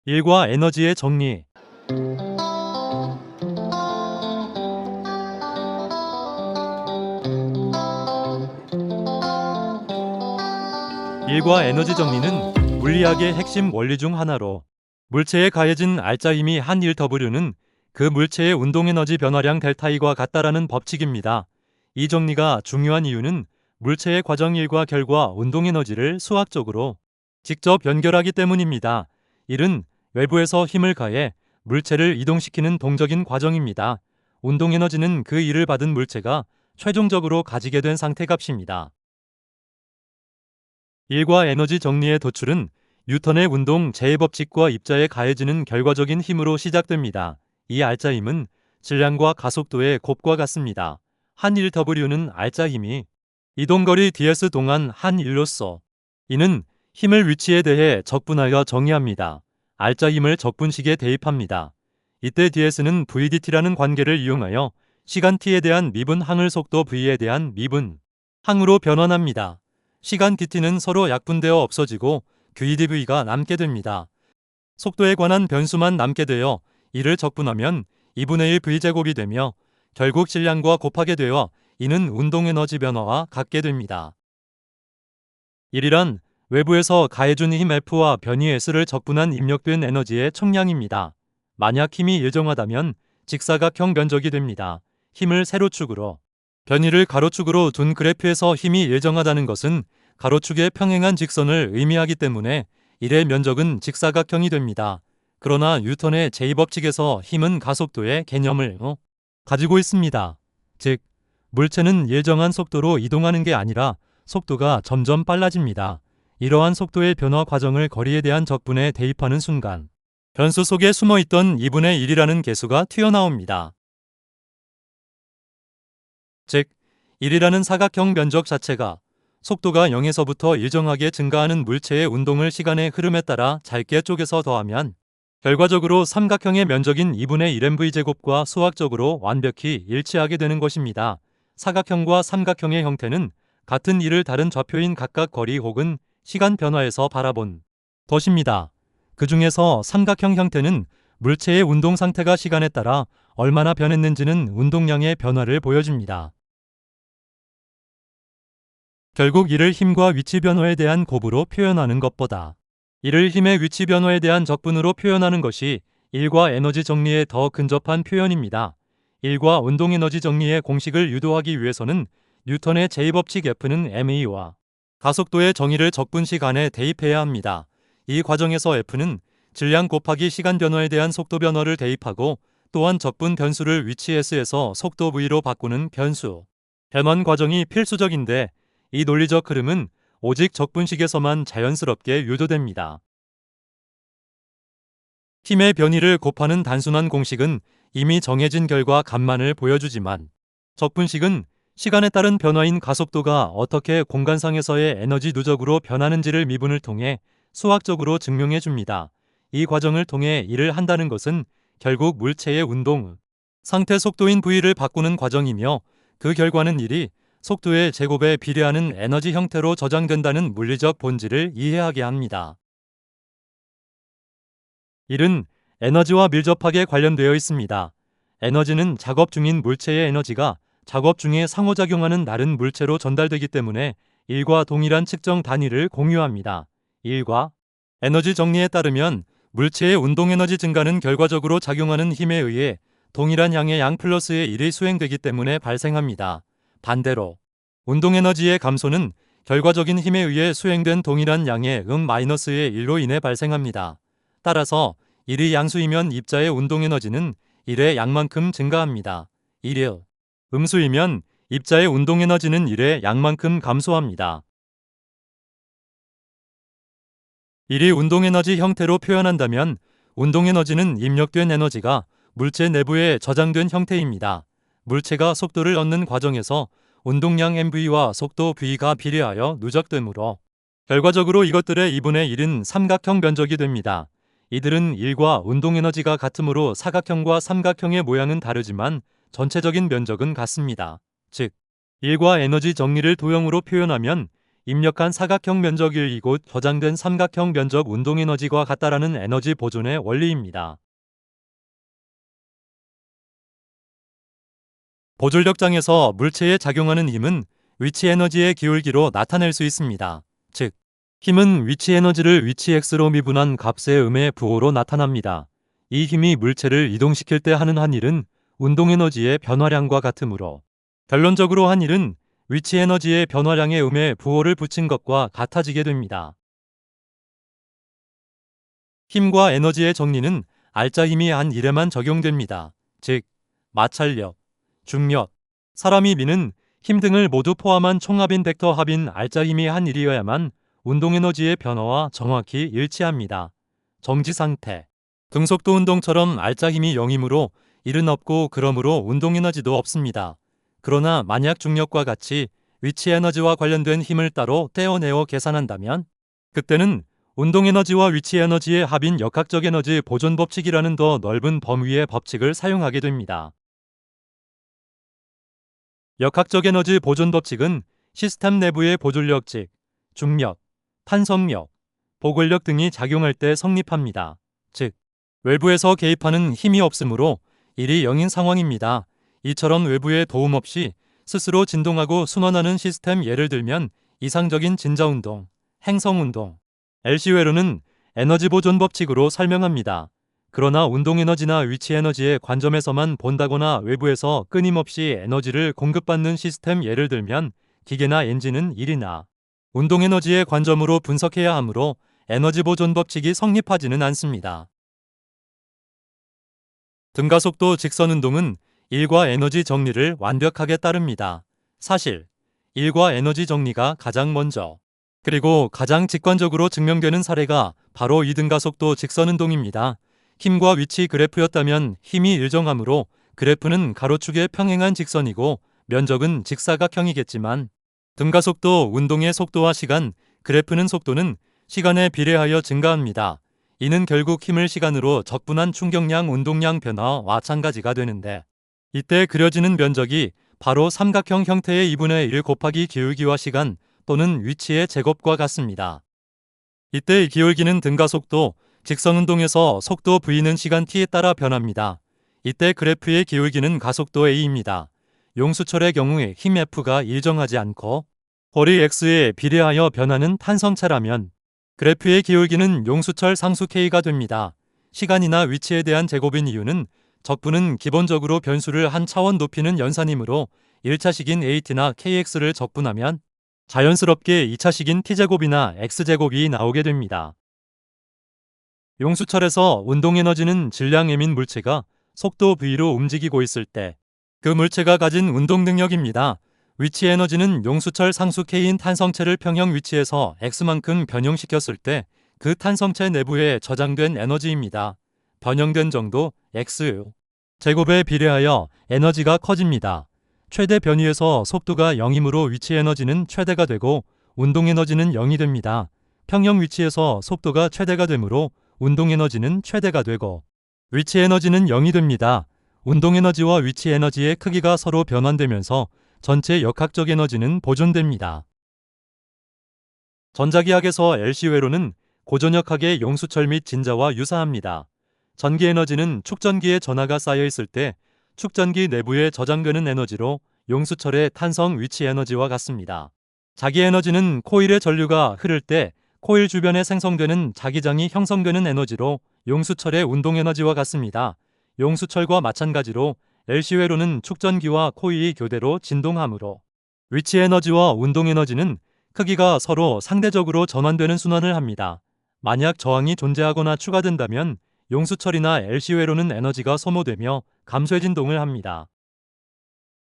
일과 에너지의 정리. 일과 에너지 정리는 물리학의 핵심 원리 중 하나로, 물체에 가해진 알짜 힘이 한 1W는 그 물체의 운동에너지 변화량 델타 E과 같다라는 법칙입니다. 이 정리가 중요한 이유는 물체의 과정 일과 결과 운동에너지를 수학적으로 직접 연결하기 때문입니다. 일은 외부에서 힘을 가해 물체를 이동시키는 동적인 과정입니다. 운동에너지는 그 일을 받은 물체가 최종적으로 가지게 된 상태값입니다. 일과 에너지 정리의 도출은 뉴턴의 운동 제2법칙과 입자에 가해지는 결과적인 힘으로 시작됩니다. 이 알짜 힘은 질량과 가속도의 곱과 같습니다. 한 1W는 알짜 힘이 이동거리 ds 동안 한 일로서, 이는 힘을 위치에 대해 적분하여 정의합니다. 알짜 힘을 적분식에 대입합니다. 이때 ds는 vdt라는 관계를 이용하여 시간 t에 대한 미분 항을 속도 v에 대한 미분 항으로 변환합니다. 시간 dt는 서로 약분되어 없어지고 vdv가 남게 됩니다. 속도에 관한 변수만 남게 되어 이를 적분하면 2분의 1 v제곱이 되며 결국 질량과 곱하게 되어 이는 운동에너지 변화와 같게 됩니다. 1이란 외부에서 가해준 힘 F와 변이 S를 적분한 입력된 에너지의 총량입니다. 만약 힘이 일정하다면 직사각형 면적이 됩니다. 힘을 세로축으로, 변이를 가로축으로 둔 그래프에서 힘이 일정하다는 것은 가로축에 평행한 직선을 의미하기 때문에 1의 면적은 직사각형이 됩니다. 그러나 뉴턴의 제2법칙에서 힘은 가속도의 개념을 가지고 있습니다. 즉, 물체는 일정한 속도로 이동하는 게 아니라 속도가 점점 빨라집니다. 이러한 속도의 변화 과정을 거리에 대한 적분에 대입하는 순간 변수 속에 숨어있던 2분의 1이라는 계수가 튀어나옵니다. 즉, 1이라는 사각형 면적 자체가 속도가 0에서부터 일정하게 증가하는 물체의 운동을 시간의 흐름에 따라 짧게 쪼개서 더하면 결과적으로 삼각형의 면적인 2분의 1mv제곱과 수학적으로 완벽히 일치하게 되는 것입니다. 사각형과 삼각형의 형태는 같은 일을 다른 좌표인 각각 거리 혹은 시간 변화에서 바라본 것입니다. 그 중에서 삼각형 형태는 물체의 운동 상태가 시간에 따라 얼마나 변했는지는 운동량의 변화를 보여줍니다. 결국 이를 힘과 위치 변화에 대한 곱으로 표현하는 것보다 이를 힘의 위치 변화에 대한 적분으로 표현하는 것이 일과 에너지 정리에 더 근접한 표현입니다. 일과 운동에너지 정리의 공식을 유도하기 위해서는 뉴턴의 제2법칙 F는 ma와 가속도의 정의를 적분식 안에 대입해야 합니다. 이 과정에서 F는 질량 곱하기 시간 변화에 대한 속도 변화를 대입하고 또한 적분 변수를 위치 s에서 속도 v로 바꾸는 변수 변환 과정이 필수적인데, 이 논리적 흐름은 오직 적분식에서만 자연스럽게 유도됩니다. 힘의 변이를 곱하는 단순한 공식은 이미 정해진 결과 값만을 보여주지만, 적분식은 시간에 따른 변화인 가속도가 어떻게 공간상에서의 에너지 누적으로 변하는지를 미분을 통해 수학적으로 증명해 줍니다. 이 과정을 통해 일을 한다는 것은 결국 물체의 운동 상태 속도인 v를 바꾸는 과정이며, 그 결과는 일이 속도의 제곱에 비례하는 에너지 형태로 저장된다는 물리적 본질을 이해하게 합니다. 일은 에너지와 밀접하게 관련되어 있습니다. 에너지는 작업 중인 물체의 에너지가 작업 중에 상호작용하는 다른 물체로 전달되기 때문에 일과 동일한 측정 단위를 공유합니다. 일과 에너지 정리에 따르면 물체의 운동에너지 증가는 결과적으로 작용하는 힘에 의해 동일한 양의 양 플러스의 1이 수행되기 때문에 발생합니다. 반대로 운동에너지의 감소는 결과적인 힘에 의해 수행된 동일한 양의 마이너스의 1로 인해 발생합니다. 따라서 1이 양수이면 입자의 운동에너지는 1의 양만큼 증가합니다. 1이 음수이면 입자의 운동에너지는 1의 양만큼 감소합니다. 1이 운동에너지 형태로 표현한다면 운동에너지는 입력된 에너지가 물체 내부에 저장된 형태입니다. 물체가 속도를 얻는 과정에서 운동량 mv와 속도 v가 비례하여 누적되므로 결과적으로 이것들의 2분의 1은 삼각형 면적이 됩니다. 이들은 일과 운동에너지가 같으므로 사각형과 삼각형의 모양은 다르지만 전체적인 면적은 같습니다. 즉, 일과 에너지 정리를 도형으로 표현하면 입력한 사각형 면적일 이곳 저장된 삼각형 면적 운동에너지와 같다라는 에너지 보존의 원리입니다. 보존력장에서 물체에 작용하는 힘은 위치 에너지의 기울기로 나타낼 수 있습니다. 즉, 힘은 위치 에너지를 위치 x로 미분한 값의 음의 부호로 나타납니다. 이 힘이 물체를 이동시킬 때 하는 한 일은 운동 에너지의 변화량과 같으므로 결론적으로 한 일은 위치 에너지의 변화량의 음의 부호를 붙인 것과 같아지게 됩니다. 힘과 에너지의 정리는 알짜 힘이 한 일에만 적용됩니다. 즉, 마찰력, 중력, 사람이 미는 힘 등을 모두 포함한 총합인 벡터 합인 알짜 힘이 한 일이어야만 운동 에너지의 변화와 정확히 일치합니다. 정지 상태, 등속도 운동처럼 알짜 힘이 0이므로 일은 없고 그러므로 운동 에너지도 없습니다. 그러나 만약 중력과 같이 위치 에너지와 관련된 힘을 따로 떼어내어 계산한다면 그때는 운동 에너지와 위치 에너지의 합인 역학적 에너지 보존 법칙이라는 더 넓은 범위의 법칙을 사용하게 됩니다. 역학적 에너지 보존 법칙은 시스템 내부의 보존력 즉 중력, 탄성력, 보골력 등이 작용할 때 성립합니다. 즉, 외부에서 개입하는 힘이 없으므로 일이 0인 상황입니다. 이처럼 외부의 도움 없이 스스로 진동하고 순환하는 시스템 예를 들면 이상적인 진자운동, 행성운동, LC회로는 에너지 보존 법칙으로 설명합니다. 그러나 운동 에너지나 위치 에너지의 관점에서만 본다거나 외부에서 끊임없이 에너지를 공급받는 시스템 예를 들면 기계나 엔진은 일이나 운동 에너지의 관점으로 분석해야 하므로 에너지 보존 법칙이 성립하지는 않습니다. 등가속도 직선 운동은 일과 에너지 정리를 완벽하게 따릅니다. 사실, 일과 에너지 정리가 가장 먼저 그리고 가장 직관적으로 증명되는 사례가 바로 이 등가속도 직선 운동입니다. 힘과 위치 그래프였다면 힘이 일정하므로 그래프는 가로축에 평행한 직선이고 면적은 직사각형이겠지만 등가속도 운동의 속도와 시간, 그래프는 속도는 시간에 비례하여 증가합니다. 이는 결국 힘을 시간으로 적분한 충격량 운동량 변화와 마찬가지가 되는데 이때 그려지는 면적이 바로 삼각형 형태의 2분의 1 곱하기 기울기와 시간 또는 위치의 제곱과 같습니다. 이때 기울기는 등가속도, 직선운동에서 속도 v는 시간 t에 따라 변합니다. 이때 그래프의 기울기는 가속도 a입니다. 용수철의 경우에 힘 F가 일정하지 않고 거리 x에 비례하여 변하는 탄성체라면 그래프의 기울기는 용수철 상수 k가 됩니다. 시간이나 위치에 대한 제곱인 이유는 적분은 기본적으로 변수를 한 차원 높이는 연산이므로 1차식인 at나 kx를 적분하면 자연스럽게 2차식인 t제곱이나 x제곱이 나오게 됩니다. 용수철에서 운동에너지는 질량 m인 물체가 속도 v로 움직이고 있을 때 그 물체가 가진 운동 능력입니다. 위치 에너지는 용수철 상수 k인 탄성체를 평형 위치에서 x만큼 변형시켰을 때 그 탄성체 내부에 저장된 에너지입니다. 변형된 정도 x 제곱에 비례하여 에너지가 커집니다. 최대 변위에서 속도가 0이므로 위치 에너지는 최대가 되고 운동 에너지는 0이 됩니다. 평형 위치에서 속도가 최대가 되므로 운동 에너지는 최대가 되고 위치 에너지는 0이 됩니다. 운동 에너지와 위치 에너지의 크기가 서로 변환되면서 전체 역학적 에너지는 보존됩니다. 전자기학에서 LC회로는 고전역학의 용수철 및 진자와 유사합니다. 전기 에너지는 축전기에 전하가 쌓여 있을 때 축전기 내부에 저장되는 에너지로 용수철의 탄성 위치 에너지와 같습니다. 자기 에너지는 코일의 전류가 흐를 때 코일 주변에 생성되는 자기장이 형성되는 에너지로 용수철의 운동 에너지와 같습니다. 용수철과 마찬가지로 LC회로는 축전기와 코일이 교대로 진동하므로 위치 에너지와 운동 에너지는 크기가 서로 상대적으로 전환되는 순환을 합니다. 만약 저항이 존재하거나 추가된다면 용수철이나 LC회로는 에너지가 소모되며 감쇄 진동을 합니다.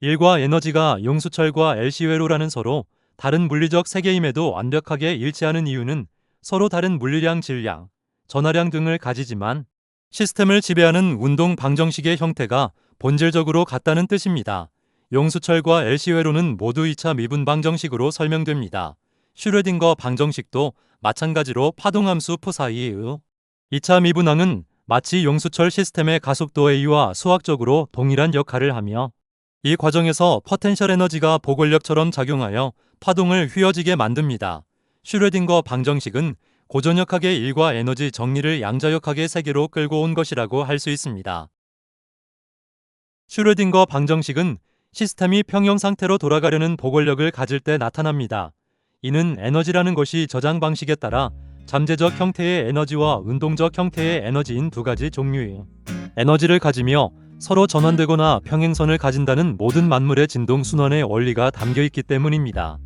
일과 에너지가 용수철과 LC회로라는 서로 다른 물리적 세계임에도 완벽하게 일치하는 이유는 서로 다른 물리량, 질량, 전하량 등을 가지지만 시스템을 지배하는 운동 방정식의 형태가 본질적으로 같다는 뜻입니다. 용수철과 LC회로는 모두 2차 미분 방정식으로 설명됩니다. 슈레딩거 방정식도 마찬가지로 파동함수 푸 사이의 2차 미분항은 마치 용수철 시스템의 가속도 a와 수학적으로 동일한 역할을 하며 이 과정에서 포텐셜 에너지가 보골력처럼 작용하여 파동을 휘어지게 만듭니다. 슈레딩거 방정식은 고전역학의 일과 에너지 정리를 양자역학의 세계로 끌고 온 것이라고 할 수 있습니다. 슈레딩거 방정식은 시스템이 평형 상태로 돌아가려는 보골력을 가질 때 나타납니다. 이는 에너지라는 것이 저장 방식에 따라 잠재적 형태의 에너지와 운동적 형태의 에너지인 두 가지 종류의 에너지를 가지며 서로 전환되거나 평행선을 가진다는 모든 만물의 진동 순환의 원리가 담겨 있기 때문입니다.